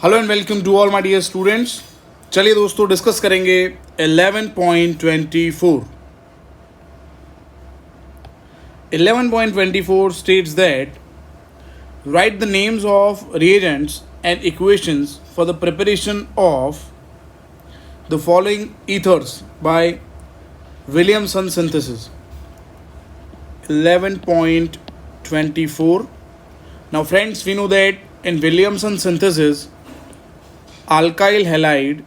Hello and welcome to all my dear students. चलिए दोस्तों discuss करेंगे 11.24। 11.24 states that write the names of reagents and equations for the preparation of the following ethers by Williamson synthesis. 11.24. Now friends, we know that in Williamson synthesis alkyl halide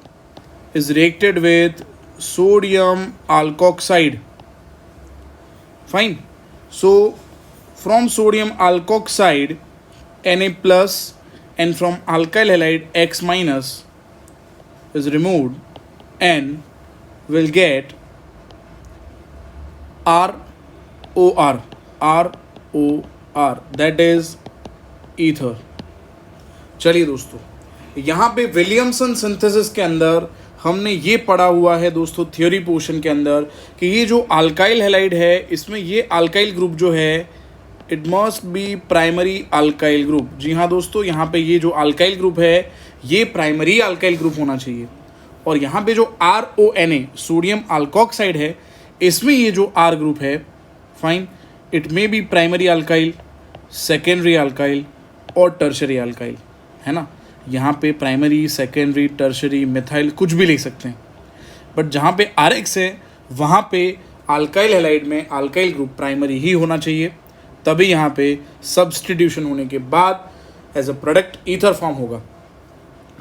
is reacted with sodium alkoxide. Fine. So from sodium alkoxide Na plus and from alkyl halide X minus is removed and will get ROR. That is ether. चलिए दोस्तों, यहाँ पे Williamson synthesis के अंदर हमने ये पढ़ा हुआ है दोस्तों थ्योरी पोर्शन के अंदर कि ये जो अल्काइल हैलाइड है इसमें ये अल्काइल ग्रुप जो है it must be primary alkyl group. जी हाँ दोस्तों, यहाँ पे ये जो अल्काइल ग्रुप है ये प्राइमरी अल्काइल ग्रुप होना चाहिए। और यहाँ पे जो RONA सोडियम अल्कोक्साइड है इसमें ये जो R ग्रुप है fine, it may be primary alkyl, secondary alkyl और टर्शरी अल्काइल, है ना। यहाँ पे प्राइमरी, सेकेंडरी, टर्शरी, मिथाइल कुछ भी लिख सकते हैं, बट जहाँ पे RX है वहाँ पे अल्काइल हैलाइड में अल्काइल ग्रुप प्राइमरी ही होना चाहिए, तभी यहाँ पे सब्सटीट्यूशन होने के बाद as a product ether form होगा।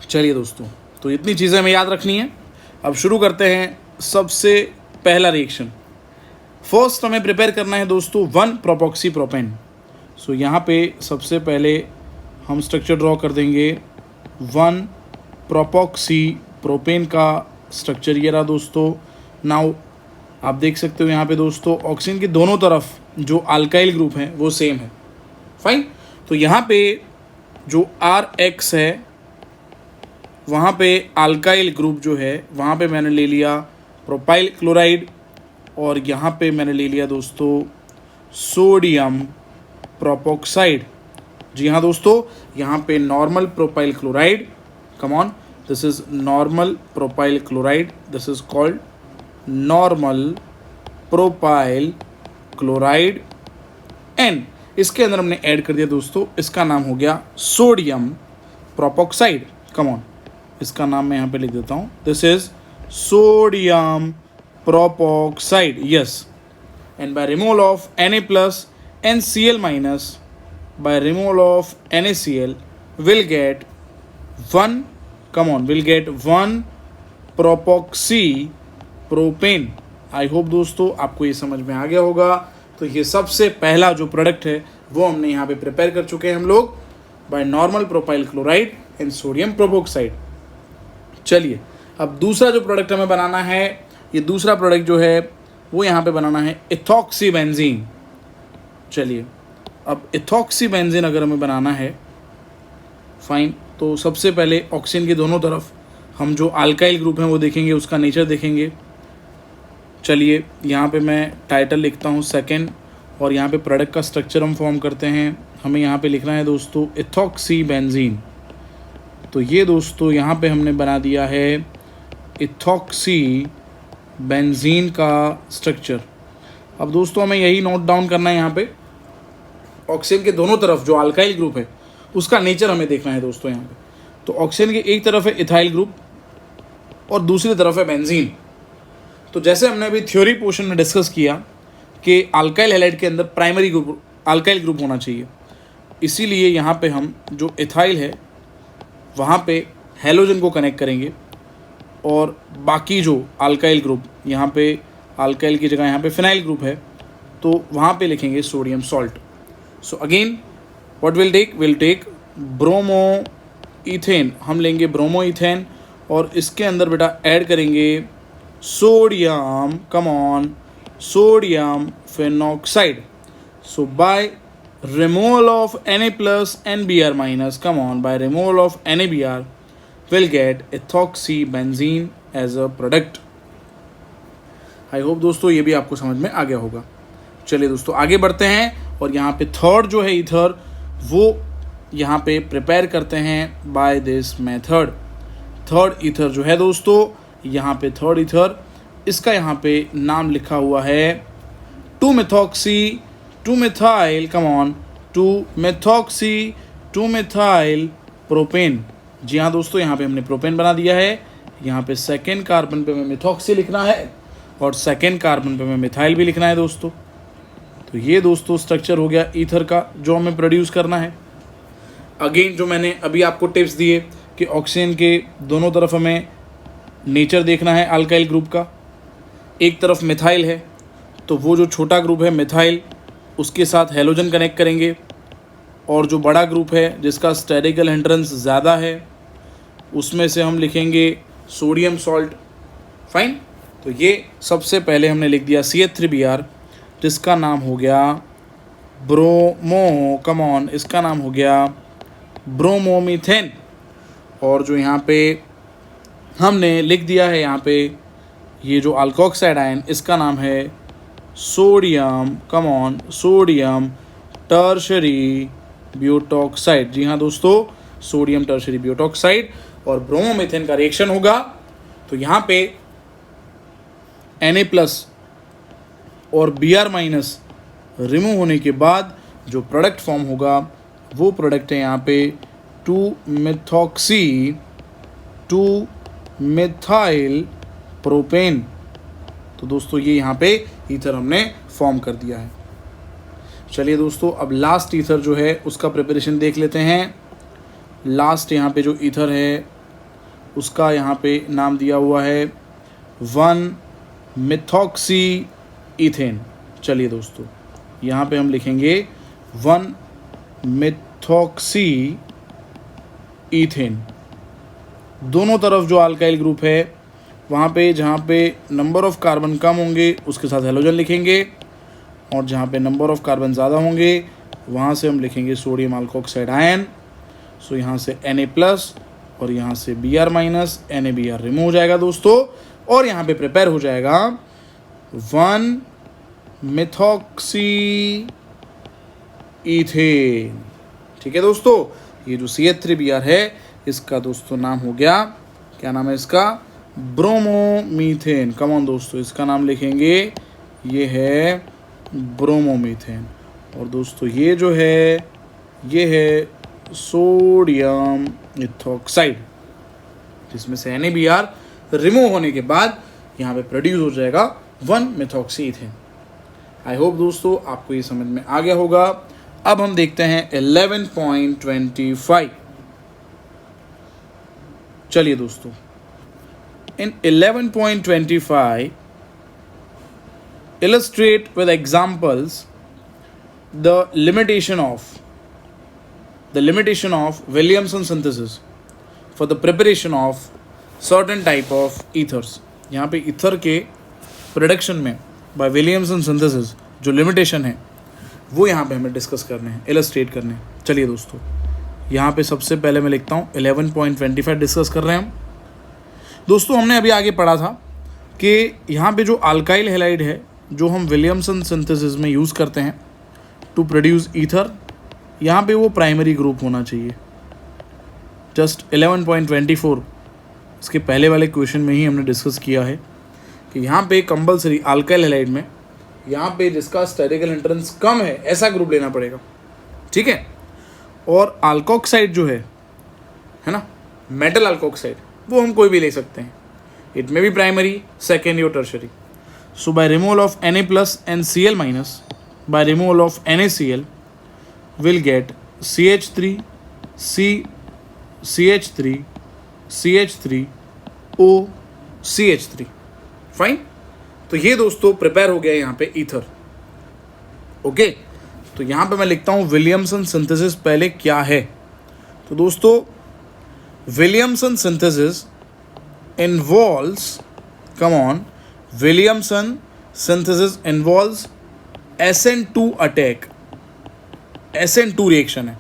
चलिए दोस्तों, तो इतनी चीज़ें हमें याद रखनी है। अब शुरू करते हैं सबसे पहला रिएक्शन। फर्स्ट हमें प्रिपेयर करना है दोस्तों 1 प्रोपॉक्सी प्रोपेन। सो यहाँ पे सबसे पहले हम स्ट्रक्चर ड्रॉ कर देंगे 1 प्रोपॉक्सी प्रोपेन का स्ट्रक्चर ये रहा दोस्तों। नाउ आप देख सकते हो यहाँ पे दोस्तों ऑक्सीजन की दोनों तरफ जो अल्काइल ग्रुप हैं वो सेम है, फाइन। तो यहाँ पे जो RX है वहाँ पे अल्काइल ग्रुप जो है वहाँ पे मैंने ले लिया प्रोपाइल क्लोराइड और यहाँ पे मैंने ले लिया दोस्तों सोडियम प्रोपॉक्साइड। जी हाँ दोस्तों, यहाँ पे normal propyl chloride, come on, this is normal propyl chloride, this is called normal propyl chloride and इसके अंदर हमने ऐड कर दिया दोस्तों, इसका नाम हो गया सोडियम प्रोपॉक्साइड। कम ऑन, इसका नाम मैं यहाँ पे लिख देता हूँ, this is sodium propoxide, yes. And by removal of Na plus and Cl minus by removal of NaCl will get one propoxy propane। I hope दोस्तों आपको ये समझ में आ गया होगा। तो ये सबसे पहला जो प्रोडक्ट है वो हमने यहाँ पे प्रिपेयर कर चुके हैं हम लोग by normal propyl chloride and sodium propoxide. चलिए अब दूसरा जो प्रोडक्ट हमें बनाना है, ये दूसरा प्रोडक्ट जो है वो यहाँ पे बनाना है इथॉक्सी बेंजीन। चलिए अब इथॉक्सी बेंजीन अगर हमें बनाना है फाइन, तो सबसे पहले ऑक्सीजन की दोनों तरफ हम जो अल्काइल ग्रुप हैं वो देखेंगे, उसका नेचर देखेंगे। चलिए यहाँ पे मैं टाइटल लिखता हूँ सेकंड और यहाँ पे प्रोडक्ट का स्ट्रक्चर हम फॉर्म करते हैं। हमें यहाँ पे लिखना है दोस्तों इथॉक्सी बेंजीन। तो ये दोस्तों यहाँ पे हमने बना दिया है इथॉक्सी बेंजीन का स्ट्रक्चर। अब दोस्तों हमें यही नोट डाउन करना है, यहाँ पे ऑक्सीजन के दोनों तरफ जो अल्काइल ग्रुप है उसका नेचर हमें देखना है दोस्तों। यहाँ पे तो ऑक्सीजन के एक तरफ है इथाइल ग्रुप और दूसरी तरफ है बेंजीन। तो जैसे हमने अभी थ्योरी पोर्शन में डिस्कस किया कि अल्काइल हैलाइड के अंदर प्राइमरी ग्रुप अल्काइल ग्रुप होना चाहिए, इसीलिए यहाँ पे हम जो इथाइल है वहाँ पे हैलोजन को कनेक्ट करेंगे और बाकी जो अल्काइल ग्रुप, यहाँ पे अल्काइल की जगह यहाँ पे फिनाइल ग्रुप है तो वहाँ पे लिखेंगे sodium salt. So again what will take bromo ethane, हम लेंगे ब्रोमो इथेन और इसके अंदर बेटा ऐड करेंगे sodium, come on, sodium phenoxide. So by removal of Na plus and Br minus, come on, by removal of NaBr will get ethoxy benzene as a product। I hope दोस्तों ये भी आपको समझ में आ गया होगा। चलिए दोस्तों आगे बढ़ते हैं और यहाँ पे थर्ड जो है ईथर वो यहाँ पे प्रिपेयर करते हैं by this method. Third ether जो है दोस्तों, यहाँ पे थर्ड ईथर, इसका यहाँ पे नाम लिखा हुआ है 2-methoxy 2-methyl, come on, 2-methoxy 2-methyl propane. जी हाँ दोस्तों, यहाँ पे हमने प्रोपेन बना दिया है। यहाँ पे सेकेंड कार्बन पे हमें मिथॉक्सी लिखना है और सेकेंड कार्बन पे हमें मिथाइल भी लिखना है दोस्तों। तो ये दोस्तों स्ट्रक्चर हो गया ईथर का जो हमें प्रोड्यूस करना है। अगेन जो मैंने अभी आपको टिप्स दिए कि ऑक्सीजन के दोनों तरफ हमें नेचर देखना है अल्काइल ग्रुप का। एक तरफ मिथाइल है तो वो जो छोटा ग्रुप है मिथाइल, उसके साथ हेलोजन कनेक्ट करेंगे, और जो बड़ा ग्रुप है जिसका स्टेरिकल हिंड्रेंस ज़्यादा है उसमें से हम लिखेंगे सोडियम सॉल्ट। फाइन। तो ये सबसे पहले हमने लिख दिया CH3Br, जिसका नाम हो गया ब्रोमो, कम ऑन, इसका नाम हो गया ब्रोमोमीथेन। और जो यहाँ पे हमने लिख दिया है यहाँ पे ये जो अल्कोक्साइड आयन, इसका नाम है sodium, come on, sodium tertiary butoxide. जी हाँ दोस्तों, सोडियम टर्शरी ब्यूटॉक्साइड और ब्रोमोमीथेन का रिएक्शन होगा। तो यहाँ पे Na+ और Br- रिमूव होने के बाद जो प्रोडक्ट फॉर्म होगा वो प्रोडक्ट है यहाँ पे 2-methoxy 2-methyl प्रोपेन। तो दोस्तों ये यहाँ पे ईथर हमने फॉर्म कर दिया है। चलिए दोस्तों, अब लास्ट ईथर जो है उसका प्रिपरेशन देख लेते हैं। लास्ट यहाँ पे जो ईथर है उसका यहाँ पे नाम दिया हुआ है 1-methoxy ईथेन। चलिए दोस्तों, यहाँ पे हम लिखेंगे 1-methoxy ईथेन। दोनों तरफ जो अल्काइल ग्रुप है वहाँ पे जहाँ पे नंबर ऑफ़ कार्बन कम होंगे उसके साथ हेलोजन लिखेंगे, और जहाँ पे नंबर ऑफ़ कार्बन ज़्यादा होंगे वहाँ से हम लिखेंगे सोडियम अल्कोक्साइड आयन। सो यहाँ से Na+ और यहाँ से Br-, NaBr रिमूव हो जाएगा दोस्तों, और यहाँ पे प्रिपेयर हो जाएगा 1-methoxy ईथेन। ठीक है दोस्तों, ये जो CH3Br है इसका दोस्तों नाम हो गया, क्या नाम है इसका, ब्रोमोमीथेन। कम ऑन दोस्तों, इसका नाम लिखेंगे, ये है ब्रोमोमीथेन। और दोस्तों ये जो है ये है सोडियम इथोक्साइड, जिसमें से NaBr रिमूव होने के बाद यहाँ पे प्रोड्यूस हो जाएगा 1-methoxy ईथेन। आई होप दोस्तों आपको ये समझ में आ गया होगा। अब हम देखते हैं 11.25। चलिए दोस्तों, इन 11.25 illustrate with examples the limitation of Williamson synthesis for the preparation of certain type of ethers। यहाँ पे ईथर के प्रोडक्शन में बाय विलियमसन सिंथेसिस जो लिमिटेशन है वो यहाँ पे हमें डिस्कस करने हैं, इलस्ट्रेट करने हैं। चलिए दोस्तों, यहाँ पे सबसे पहले मैं लिखता हूँ 11.25 डिस्कस कर रहे हैं हम। दोस्तों हमने अभी आगे पढ़ा था कि यहाँ पे जो अल्काइल हैलाइड है जो हम विलियमसन सिंथेसिस में यूज़ करते हैं टू प्रोड्यूस ईथर, यहाँ पे वो प्राइमरी ग्रुप होना चाहिए। जस्ट 11.24 इसके पहले वाले क्वेश्चन में ही हमने डिस्कस किया है कि यहाँ पे कंपल्सरी अल्काइल हैलाइड में यहाँ पे जिसका स्टेरिकल हिंड्रेंस कम है ऐसा ग्रुप लेना पड़ेगा। ठीक है, और अल्कोक्साइड जो है ना, मेटल अल्कोक्साइड, वो हम कोई भी ले सकते हैं। It may be primary, secondary और tertiary. So by removal of Na+ and Cl-, by removal of NaCl will get CH3 CH3O CH3। Fine. तो ये दोस्तों प्रिपेयर हो गया यहाँ पे ईथर। ओके, तो यहाँ पे मैं लिखता हूँ विलियमसन सिंथेसिस पहले क्या है। तो दोस्तों Williamson synthesis involves, come on, Williamson synthesis involves SN2 attack. SN2 reaction है,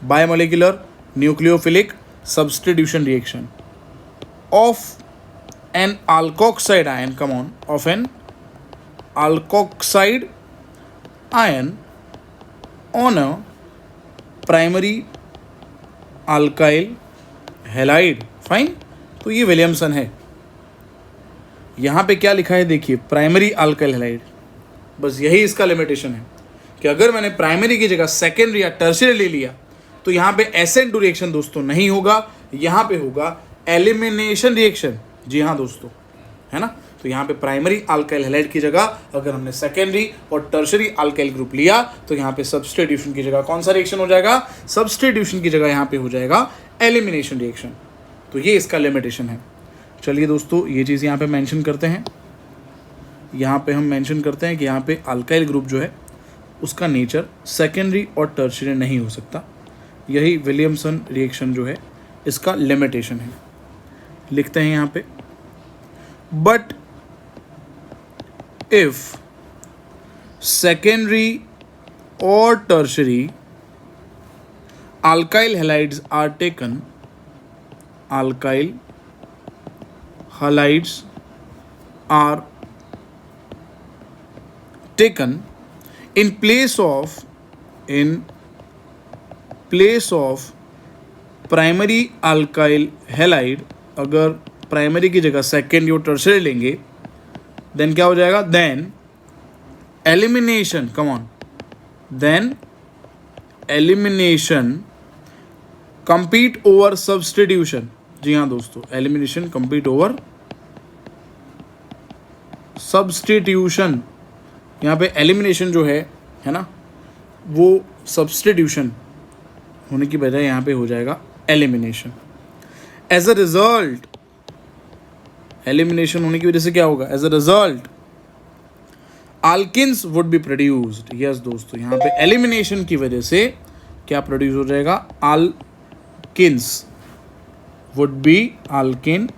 bimolecular nucleophilic substitution reaction of an alkoxide ion, come on, of an alkoxide ion on a primary alkyl halide. Fine, तो ये Williamson है। यहाँ पे क्या लिखा है देखिए, प्राइमरी अल्काइल हैलाइड। बस यही इसका लिमिटेशन है कि अगर मैंने प्राइमरी की जगह सेकेंडरी या टर्शियरी ले लिया तो यहाँ पे SN2 रिएक्शन दोस्तों नहीं होगा, यहाँ पे होगा एलिमिनेशन रिएक्शन। जी हाँ दोस्तों, है ना। तो यहाँ पे प्राइमरी अल्काइल हैलाइड की जगह अगर हमने सेकेंडरी और टर्शियरी अल्काइल ग्रुप लिया तो यहाँ पे सब्स्टिट्यूशन की जगह कौन सा रिएक्शन हो जाएगा, सब्स्टिट्यूशन की जगह यहाँ पे हो जाएगा एलिमिनेशन रिएक्शन। तो ये इसका लिमिटेशन है। चलिए दोस्तों, ये चीज़ यहाँ पे मेंशन करते हैं। यहाँ पे हम मेंशन करते हैं कि यहाँ पे अल्काइल ग्रुप जो है उसका नेचर सेकेंडरी और टर्शियरी नहीं हो सकता। यही विलियमसन रिएक्शन जो है इसका लिमिटेशन है। लिखते हैं यहाँ पे, बट इफ सेकेंडरी और tertiary alkyl halides are taken, alkyl halides are taken in place of primary alkyl halide. अगर प्राइमरी की जगह सेकेंडरी और टर्शियरी लेंगे देन क्या हो जाएगा, then elimination, come on, then elimination compete over substitution. जी हाँ दोस्तों, एलिमिनेशन कंपीट ओवर सब्स्टिट्यूशन। यहाँ पे एलिमिनेशन जो है ना, वो सब्स्टिट्यूशन होने की बजाय यहाँ पे हो जाएगा elimination. As a result, elimination होने की वजह से क्या होगा, as a result alkenes would be produced. Yes दोस्तों, यहाँ पे एलिमिनेशन की वजह से क्या प्रोड्यूस हो जाएगा, alkenes would be, alkene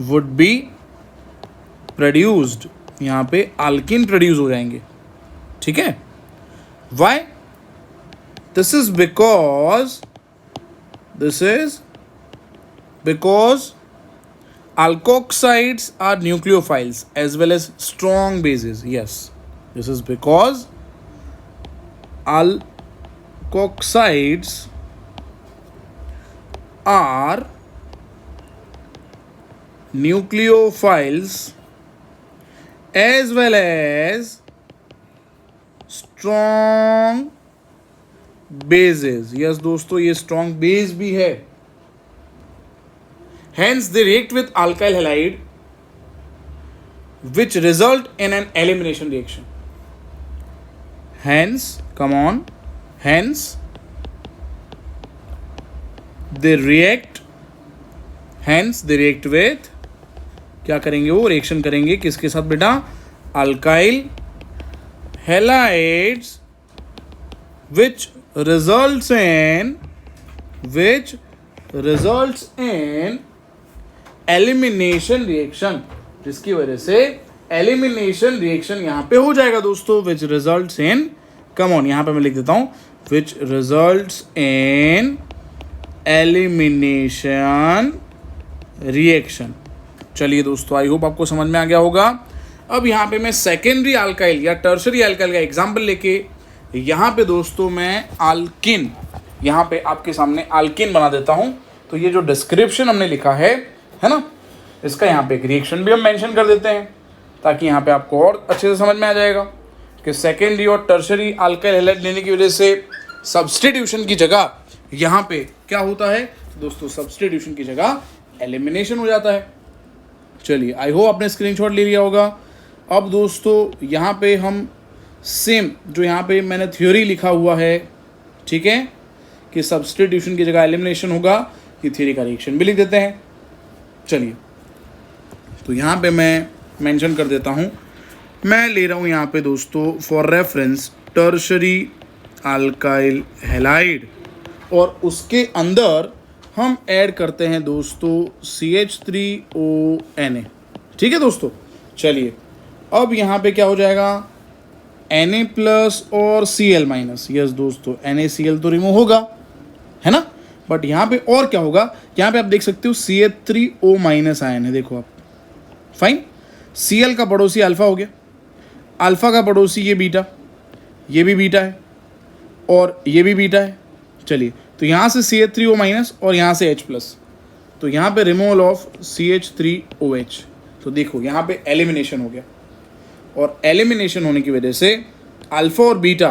would be produced. यहाँ पे अल्किन प्रोड्यूस हो जाएंगे, ठीक है। Why, this is because alkoxides are nucleophiles as well as strong bases. Yes, this is because alkoxides are nucleophiles as well as strong bases. Yes दोस्तों, ये strong base भी है। Hence they react with alkyl halide which result in an elimination reaction. Hence, come on, hence they react with, क्या करेंगे वो, reaction करेंगे किसके साथ बेटा, alkyl halides which results in elimination reaction, जिसकी वजह से एलिमिनेशन रिएक्शन यहां पे हो जाएगा दोस्तों, which results in, come on, यहां पे मैं लिख देता हूं, which results in elimination reaction. चलिए दोस्तों, आई होप आपको समझ में आ गया होगा। अब यहाँ पे मैं सेकेंडरी अल्काइल या टर्शरी अल्काइल का एग्जाम्पल लेके यहाँ पे दोस्तों मैं अल्किन, यहाँ पे आपके सामने अल्किन बना देता हूँ। तो ये जो डिस्क्रिप्शन हमने लिखा है ना, इसका यहाँ पे एक रिएक्शन भी हम मेंशन कर देते हैं ताकि यहाँ पे आपको और अच्छे से समझ में आ जाएगा कि सेकेंडरी और टर्शरी अल्काइल हैलाइड लेने की वजह से सब्स्टिट्यूशन की जगह यहाँ पे क्या होता है दोस्तों, सब्स्टिट्यूशन की जगह एलिमिनेशन हो जाता है। चलिए, आई होप आपने स्क्रीनशॉट ले लिया होगा। अब दोस्तों यहाँ पे हम सेम जो यहाँ पे मैंने थ्योरी लिखा हुआ है, ठीक है, कि सब्स्टिट्यूशन की जगह एलिमिनेशन होगा, ये थ्योरी का रिएक्शन भी लिख देते हैं। चलिए, तो यहाँ पे मैं मेंशन कर देता हूँ, मैं ले रहा हूँ यहाँ पे दोस्तों for reference tertiary alkyl halide, और उसके अंदर हम ऐड करते हैं दोस्तों CH3ONA, ठीक है दोस्तों। चलिए, अब यहाँ पे क्या हो जाएगा, Na प्लस और Cl माइनस। यस दोस्तों, NaCl तो रिमूव होगा, है ना, बट यहाँ पे और क्या होगा, यहाँ पे आप देख सकते हो CH3O माइनस आयन है, देखो आप, फाइन। Cl का पड़ोसी अल्फा हो गया, अल्फा का पड़ोसी ये बीटा, ये भी बीटा है और ये भी बीटा है। चलिए, तो यहाँ से CH3O माइनस और यहाँ से H प्लस, तो यहाँ पे रिमूवल ऑफ CH3OH। तो देखो यहाँ पे एलिमिनेशन हो गया, और एलिमिनेशन होने की वजह से अल्फ़ा और बीटा,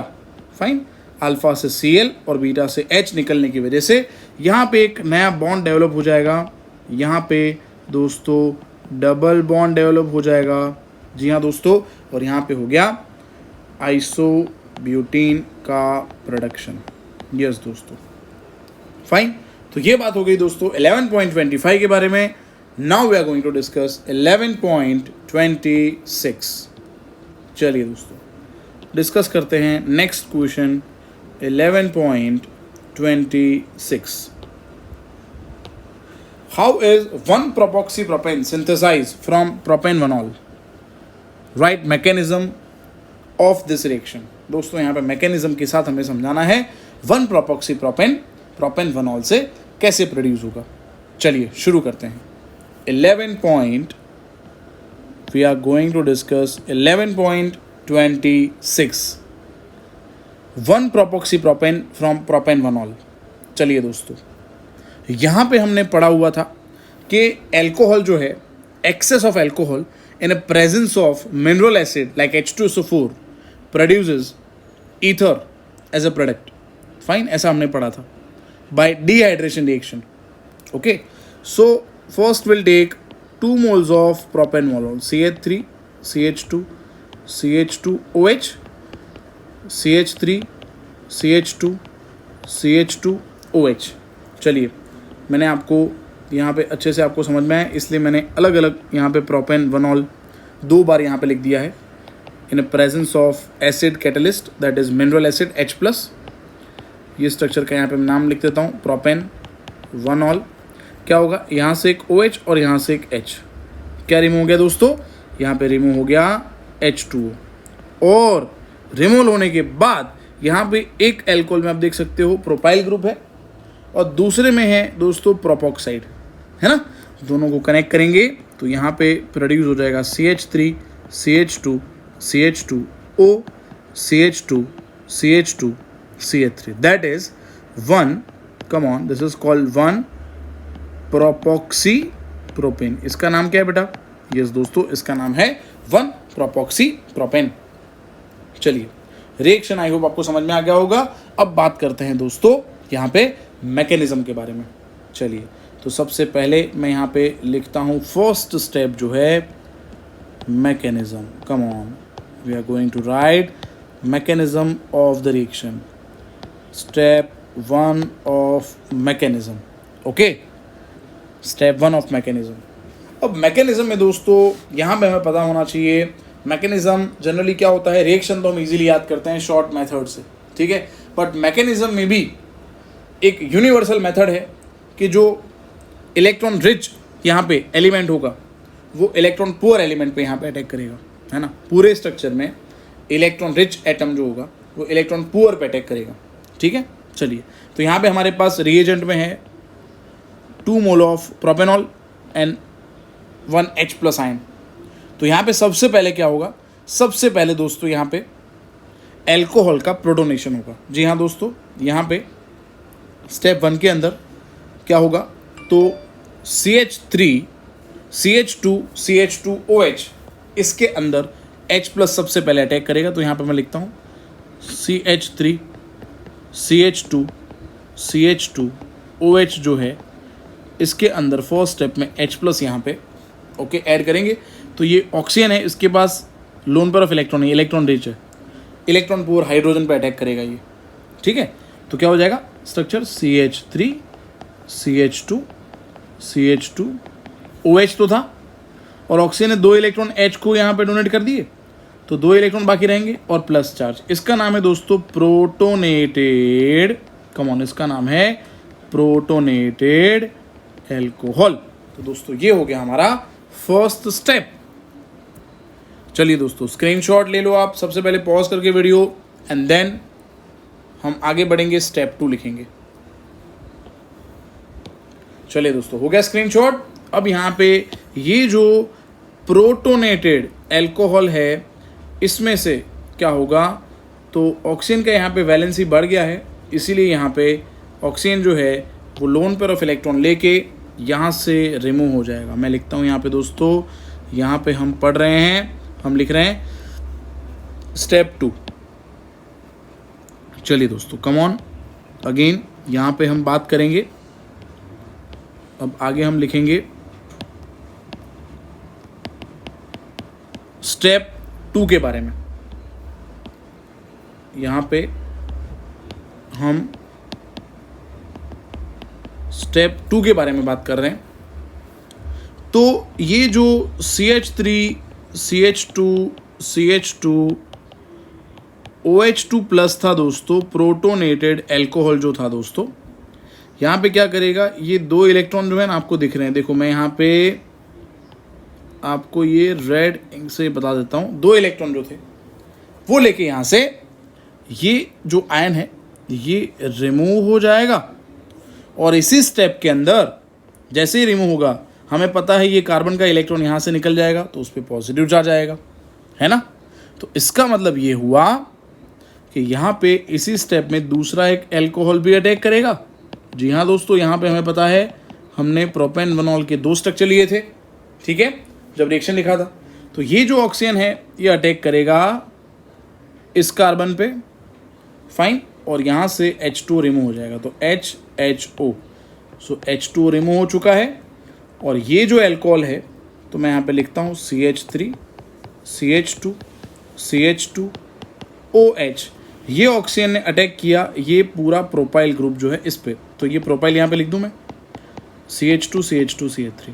फाइन, अल्फ़ा से Cl और बीटा से H निकलने की वजह से यहाँ पे एक नया बॉन्ड डेवलप हो जाएगा। यहाँ पे दोस्तों डबल बॉन्ड डेवलप हो जाएगा, जी हाँ दोस्तों, और यहाँ पे हो गया आइसोब्यूटीन का प्रोडक्शन। यस दोस्तों, फाइन। तो ये बात हो गई दोस्तों 11.25 के बारे में। Now we are going to discuss 11.26। चलिए दोस्तों डिस्कस करते हैं next question 11.26। How is 1-propoxypropane synthesized from propanol? Write mechanism of this reaction. दोस्तों यहाँ पे मैकेनिज्म के साथ हमें समझाना है 1-propoxypropane प्रोपेनवनॉल से कैसे प्रोड्यूस होगा। चलिए शुरू करते हैं। 11. We are going to discuss 11.26 1-propoxypropane from propane one ol. चलिए दोस्तों यहाँ पे हमने पढ़ा हुआ था कि एल्कोहल जो है, excess of alcohol in a presence of mineral acid like H2SO4 produces ether as a product. Fine, ऐसा हमने पढ़ा था by dehydration reaction. Okay, so first we'll take 2 moles of propanol, CH3, CH2, CH2OH, CH3, CH2, CH2OH. चलिए मैंने आपको यहाँ पे अच्छे से आपको समझ में आया, इसलिए मैंने अलग अलग यहाँ पे प्रोपेनवनॉल 2 बार यहाँ पे लिख दिया है। In a presence of acid catalyst that is mineral acid H plus. ये स्ट्रक्चर का यहाँ पे मैं नाम लिख देता हूँ, प्रोपेनवनॉल। क्या होगा, यहाँ से एक OH और यहाँ से एक H। क्या रिमूव हो गया दोस्तों, यहाँ पे रिमूव हो गया H2O, और रिमूव होने के बाद यहाँ पे एक एल्कोहल में आप देख सकते हो प्रोपाइल ग्रुप है, और दूसरे में है दोस्तों प्रोपॉक्साइड, है ना। दोनों को कनेक्ट करेंगे तो यहाँ पे प्रोड्यूस हो जाएगा CH3, CH2, CH2O, CH2, CH2, CH3। That is 1, come on, this is called 1-propoxypropane। इसका नाम क्या है बेटा, यस दोस्तों इसका नाम है 1-propoxypropane। चलिए रिएक्शन आई होप आपको समझ में आ गया होगा। अब बात करते हैं दोस्तों यहाँ पे मैकेनिज्म के बारे में। चलिए तो सबसे पहले मैं यहाँ पे लिखता हूँ फर्स्ट स्टेप जो है mechanism. Come on, we are going to write mechanism of the reaction, step 1 of mechanism. Okay, step 1 of mechanism. अब मैकेनिज्म में दोस्तों यहाँ पे हमें पता होना चाहिए मैकेनिज्म जनरली क्या होता है। रिएक्शन तो हम इजीली याद करते हैं शॉर्ट मेथड से, ठीक है, बट मैकेनिज्म में भी एक यूनिवर्सल मेथड है कि जो इलेक्ट्रॉन रिच यहाँ पे एलिमेंट होगा वो इलेक्ट्रॉन पुअर एलिमेंट पे यहाँ पे अटैक करेगा, है ना। पूरे स्ट्रक्चर में इलेक्ट्रॉन रिच एटम जो होगा वो इलेक्ट्रॉन पुअर पे अटैक करेगा, ठीक है। चलिए तो यहाँ पे हमारे पास रिएजेंट में है 2 mole of propanol and 1 H plus ion. तो यहाँ पे सबसे पहले क्या होगा, सबसे पहले दोस्तों यहाँ पे एल्कोहल का प्रोटोनेशन होगा। जी हाँ दोस्तों, यहाँ पे स्टेप 1 के अंदर क्या होगा, तो CH3, CH2, CH2OH इसके अंदर H प्लस सबसे पहले अटैक करेगा। तो यहाँ पे मैं लिखता हूँ CH3, CH2, CH2OH जो है इसके अंदर फर्स्ट स्टेप में H प्लस यहाँ पे ओके ऐड करेंगे। तो ये ऑक्सीजन है, इसके पास लोन पेयर ऑफ इलेक्ट्रॉन है, इलेक्ट्रॉन रिच है, इलेक्ट्रॉन पुअर हाइड्रोजन पे अटैक करेगा ये, ठीक है। तो क्या हो जाएगा structure CH3, CH2, CH2, OH तो था, और ऑक्सीजन ने 2 इलेक्ट्रॉन H को यहाँ पे डोनेट कर दिए, तो 2 इलेक्ट्रॉन बाकी रहेंगे और प्लस चार्ज। इसका नाम है दोस्तों प्रोटोनेटेड, कम ऑन, इसका नाम है प्रोटोनेटेड एल्कोहल। तो दोस्तों ये हो गया हमारा फर्स्ट स्टेप। चलिए दोस्तों स्क्रीनशॉट ले लो आप, सबसे पहले पॉज करके वीडियो, एंड देन हम आगे बढ़ेंगे, स्टेप 2 लिखेंगे। चलिए दोस्तों हो गया स्क्रीनशॉट। अब यहाँ पे ये जो प्रोटोनेटेड एल्कोहल है इसमें से क्या होगा, तो ऑक्सीजन का यहाँ पे वैलेंसी बढ़ गया है, इसीलिए यहाँ पे ऑक्सीजन जो है वो लोन पेयर ऑफ इलेक्ट्रॉन लेके यहाँ से रिमूव हो जाएगा। मैं लिखता हूँ यहाँ पे दोस्तों, यहाँ पे हम पढ़ रहे हैं, हम लिख रहे हैं स्टेप 2। चलिए दोस्तों, कम ऑन अगेन, यहाँ पे हम बात करेंगे। अब आगे हम लिखेंगे स्टेप 2 के बारे में। यहाँ पे हम स्टेप 2 के बारे में बात कर रहे हैं। तो ये जो CH3 CH2 CH2 OH2 plus था दोस्तों, प्रोटोनेटेड एल्कोहल जो था दोस्तों, यहाँ पे क्या करेगा, ये 2 इलेक्ट्रॉन जो है ना आपको दिख रहे हैं, देखो मैं यहाँ पे आपको ये रेड इंक से बता देता हूँ। 2 इलेक्ट्रॉन जो थे वो लेके यहाँ से ये जो आयन है ये रिमूव हो जाएगा, और इसी स्टेप के अंदर जैसे ही रिमूव होगा, हमें पता है ये कार्बन का इलेक्ट्रॉन यहाँ से निकल जाएगा, तो उस पर पॉजिटिव चार्ज आएगा, है ना। तो इसका मतलब ये हुआ कि यहाँ पे इसी स्टेप में दूसरा एक एल्कोहल भी अटैक करेगा। जी हाँ दोस्तों, यहाँ पे हमें पता है हमने प्रोपेन विनॉल के 2 स्ट्रक्चर लिए थे, ठीक है, जब रिएक्शन लिखा था। तो ये जो ऑक्सीजन है ये अटैक करेगा इस कार्बन पे, फाइन, और यहाँ से H2 रिमूव हो जाएगा, तो HHO। सो H2 रिमूव हो चुका है, और ये जो एल्कोहल है तो मैं यहाँ पे लिखता हूँ CH3 CH2 CH2 OH। ये ऑक्सीजन ने अटैक किया ये पूरा प्रोपाइल ग्रुप जो है इस पे, तो ये प्रोपाइल यहाँ पे लिख दूँ मैं, CH2 CH2 CH3,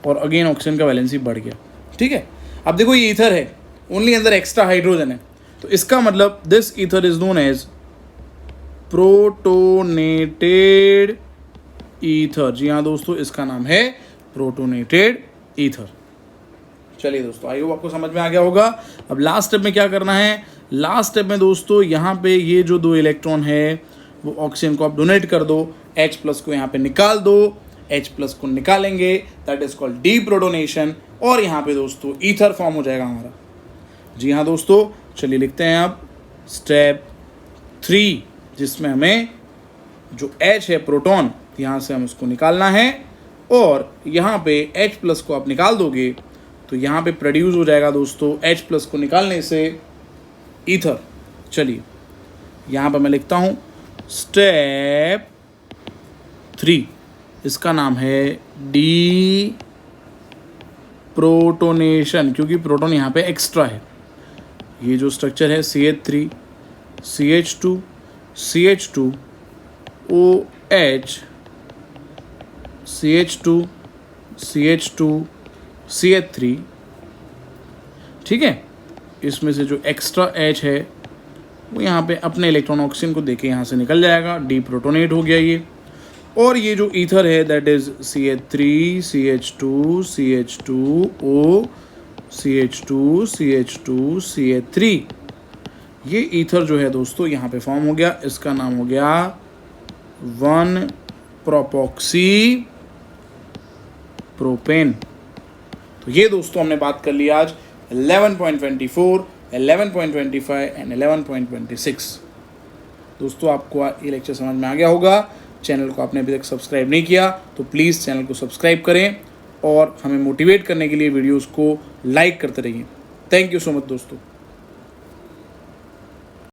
और अगेन ऑक्सीजन का वैलेंसी बढ़ गया, ठीक है। अब देखो ये ईथर है, ओनली अंदर एक्स्ट्रा हाइड्रोजन है, तो इसका मतलब this ether is known as protonated ether. जी हाँ दोस्तों, इसका नाम है प्रोटोनेटेड ईथर। चलिए दोस्तों, आई होप आपको समझ में आ गया होगा। अब लास्ट स्टेप में क्या करना है, लास्ट स्टेप में दोस्तों यहाँ पे ये जो 2 इलेक्ट्रॉन है वो ऑक्सीजन को आप डोनेट कर दो, H प्लस को यहाँ पे निकाल दो, H प्लस को निकालेंगे, दैट इज कॉल्ड डीप्रोटोनेशन, और यहाँ पे दोस्तों ईथर फॉर्म हो जाएगा हमारा। जी हाँ दोस्तों, चलिए लिखते हैं अब स्टेप 3, जिसमें हमें जो H है प्रोटॉन, यहाँ से हम उसको निकालना है, और यहाँ पे H प्लस को आप निकाल दोगे तो यहाँ पे प्रोड्यूस हो जाएगा दोस्तों H प्लस को निकालने से ईथर। चलिए यहाँ पर मैं लिखता हूँ स्टेप 3, इसका नाम है डी प्रोटोनेशन, क्योंकि प्रोटॉन यहाँ पे एक्स्ट्रा है। ये जो स्ट्रक्चर है CH3 CH2 CH2 OH CH2 CH2 CH3, ठीक है, इसमें से जो एक्स्ट्रा H है वो यहाँ पे अपने इलेक्ट्रॉन ऑक्सीजन को देके यहाँ से निकल जाएगा, डीप्रोटोनेट हो गया ये। और ये जो ईथर है that is CH3 CH2 CH2O CH2 CH2 CH3, ये ईथर जो है दोस्तों यहाँ पे फॉर्म हो गया, इसका नाम हो गया 1-प्रोपॉक्सी प्रोपेन। तो ये दोस्तों हमने बात कर ली आज 11.24, 11.25 एंड 11.26। दोस्तों आपको ये लेक्चर समझ में आ गया होगा। चैनल को आपने अभी तक सब्सक्राइब नहीं किया तो प्लीज़ चैनल को सब्सक्राइब करें, और हमें मोटिवेट करने के लिए वीडियोस को लाइक करते रहिए। थैंक यू सो मच दोस्तों।